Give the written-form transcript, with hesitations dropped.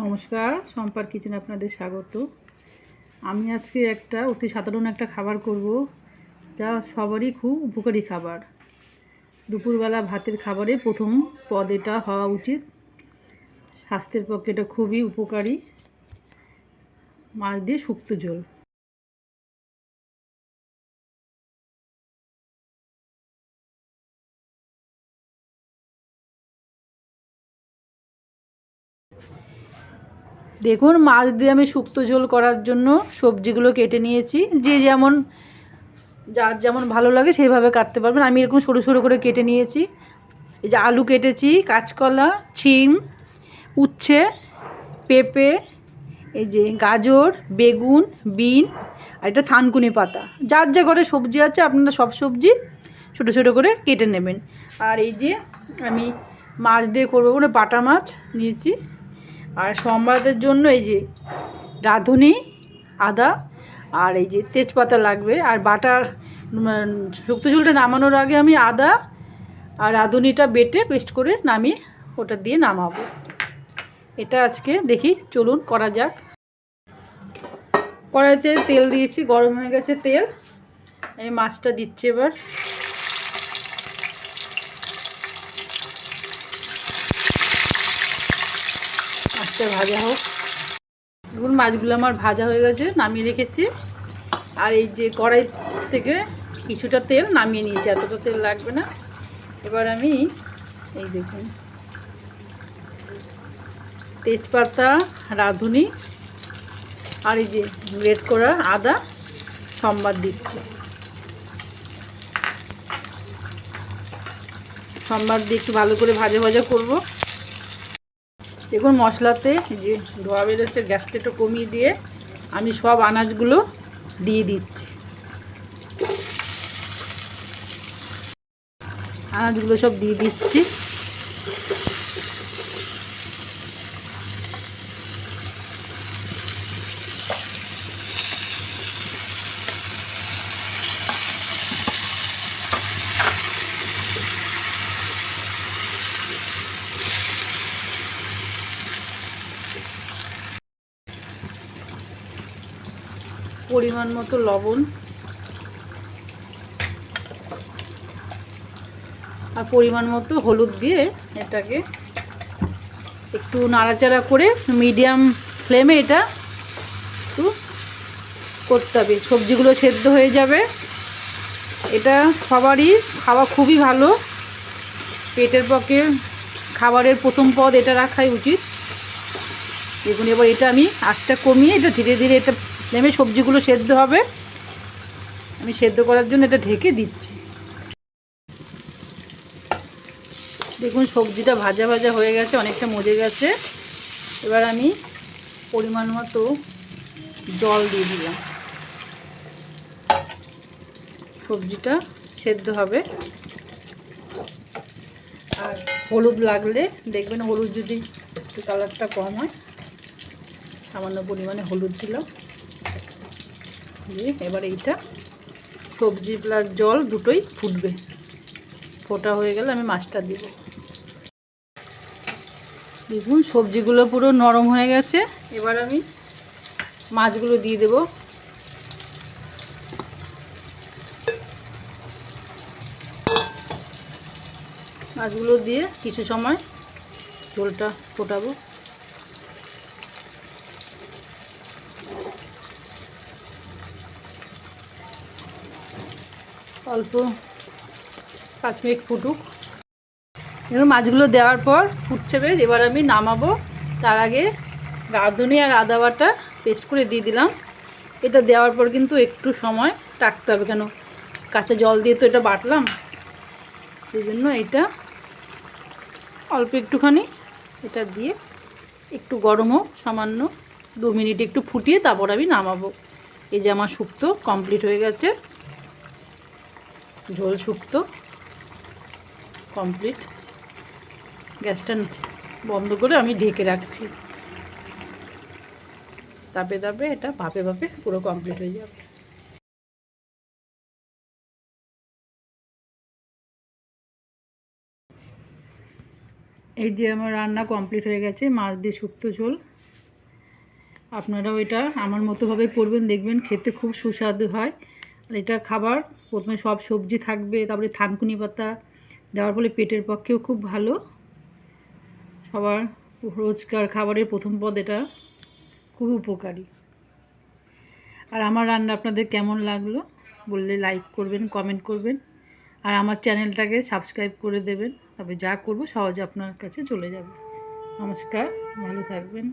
নমস্কার, সম্পার কিচেনে আপনাদের স্বাগত। আমি আজকে একটা অতি সাধারণ একটা খাবার করব, যা সবারই খুব উপকারী খাবার। দুপুরবেলা ভাতের খাবারে প্রথম পদ এটা হওয়া উচিত। স্বাস্থ্যের পক্ষে এটা খুবই উপকারী। মাছ দিয়ে শুক্তো ঝোল। দেখুন, মাছ দিয়ে আমি শুক্তো ঝোল করার জন্য সবজিগুলো কেটে নিয়েছি। যে যেমন যার যেমন ভালো লাগে সেইভাবে কাটতে পারবেন। আমি এরকম সরু সরু করে কেটে নিয়েছি। এই যে আলু কেটেছি, কাঁচকলা, শিম, উচ্ছে, পেঁপে, এই যে গাজর, বেগুন, বিন আর এটা থানকুনি পাতা। যার যা ঘরে সবজি আছে আপনারা সব সবজি ছোটো ছোটো করে কেটে নেবেন। আর এই যে আমি মাছ দিয়ে করবো বলে বাটা মাছ নিয়েছি। আর সম্বাদের জন্য এই যে রাঁধুনি, আদা আর এই যে তেজপাতা লাগবে। আর বাটার শুক্তো ঝোলটা নামানোর আগে আমি আদা আর রাঁধুনিটা বেটে পেস্ট করে নামিয়ে ওটা দিয়ে নামাবো। এটা আজকে দেখি, চলুন করা যাক। কড়াইতে তেল দিয়েছি, গরম হয়ে গেছে তেল। আমি মাছটা দিচ্ছি এবার। মাছটা ভাজা হোক। দেখুন, মাছগুলো আমার ভাজা হয়ে গেছে, নামিয়ে রেখেছি। আর এই যে কড়াই থেকে কিছুটা তেল নামিয়ে নিয়েছি, এতটা তেল লাগবে না। এবার আমি এই দেখুন তেজপাতা, রাঁধুনি আর এই যে গ্রেট করা আদা সম্বাদ দিচ্ছি। সম্বাদ দিয়ে একটু ভালো করে ভাজা ভাজা করব। দেখুন মশলাতে যে ধোয়া বেরোচ্ছে, গ্যাসটা একটু কমিয়ে দিয়ে আমি সব আনাজগুলো দিয়ে দিচ্ছি। আনাজগুলো সব দিয়ে দিচ্ছি। পরিমাণ মতো লবণ আর পরিমাণ মতো হলুদ দিয়ে এটাকে একটু নাড়াচাড়া করে মিডিয়াম ফ্লেমে এটা একটু করতে হবে। সবজিগুলো সেদ্ধ হয়ে যাবে। এটা সবারই খাওয়া খুবই ভালো। পেটের পক্ষে খাবারের প্রথম পদ এটা রাখাই উচিত। দেখুন এবার এটা আমি আঁচটা কমিয়ে এটা ধীরে ধীরে এটা ফ্লেমে সবজিগুলো সেদ্ধ হবে। আমি সেদ্ধ করার জন্য এটা ঢেকে দিচ্ছি। দেখুন সবজিটা ভাজা ভাজা হয়ে গেছে, অনেকটা মজে গেছে। এবার আমি পরিমাণ মতো জল দিয়ে দিলাম। সবজিটা সেদ্ধ হবে। আর হলুদ লাগলে দেখবেন, হলুদ যদি একটু কালারটা কম হয় সামান্য পরিমাণে হলুদ দিলাম। দিয়ে এবার এইটা সবজি প্লাস জল দুটোই ফুটবে। ফোটা হয়ে গেলে আমি মাছটা দিব। দেখুন সবজিগুলো পুরো নরম হয়ে গেছে। এবার আমি মাছগুলো দিয়ে দেব। মাছগুলো দিয়ে কিছু সময় ঝোলটা ফোটাবো। অল্প 5 মিনিট ফুটুক। এবার মাছগুলো দেওয়ার পর ফুটছে বেশ। এবার আমি নামাবো। তার আগে রাঁধুনি আর আদা বাটা পেস্ট করে দিয়ে দিলাম। এটা দেওয়ার পর কিন্তু একটু সময় রাখতে হবে, কেন কাঁচা জল দিয়ে তো এটা বাটলাম। সেই জন্য এটা অল্প একটুখানি এটা দিয়ে একটু গরম হোক, সামান্য 2 মিনিট একটু ফুটিয়ে তারপর আমি নামাবো। এই যে আমার শুক্তো কমপ্লিট হয়ে গেছে। ঝোল শুক্তো কমপ্লিট। গ্যাসটা বন্ধ করে আমি ঢেকে রাখছি। তাপে তাপে এটা ভাপে ভাপে পুরো কমপ্লিট হয়ে যাবে। এই যে আমার রান্না কমপ্লিট হয়ে গেছে, মাছ দিয়ে শুক্তো ঝোল। আপনারাও এটা আমার মতোভাবে করবেন, দেখবেন খেতে খুব সুস্বাদু হয়। আর এটা খাবার প্রথমে সব সবজি থাকবে, তারপরে থানকুনি পাতা দেওয়ার ফলে পেটের পক্ষেও খুব ভালো। সবার রোজকার খাবারের প্রথম পদ এটা, খুব উপকারী। আর আমার রান্না আপনাদের কেমন লাগলো বললে লাইক করবেন, কমেন্ট করবেন, আর আমার চ্যানেলটাকে সাবস্ক্রাইব করে দেবেন। তবে যা করব সহজে আপনার কাছে চলে যাবে। নমস্কার, ভালো থাকবেন।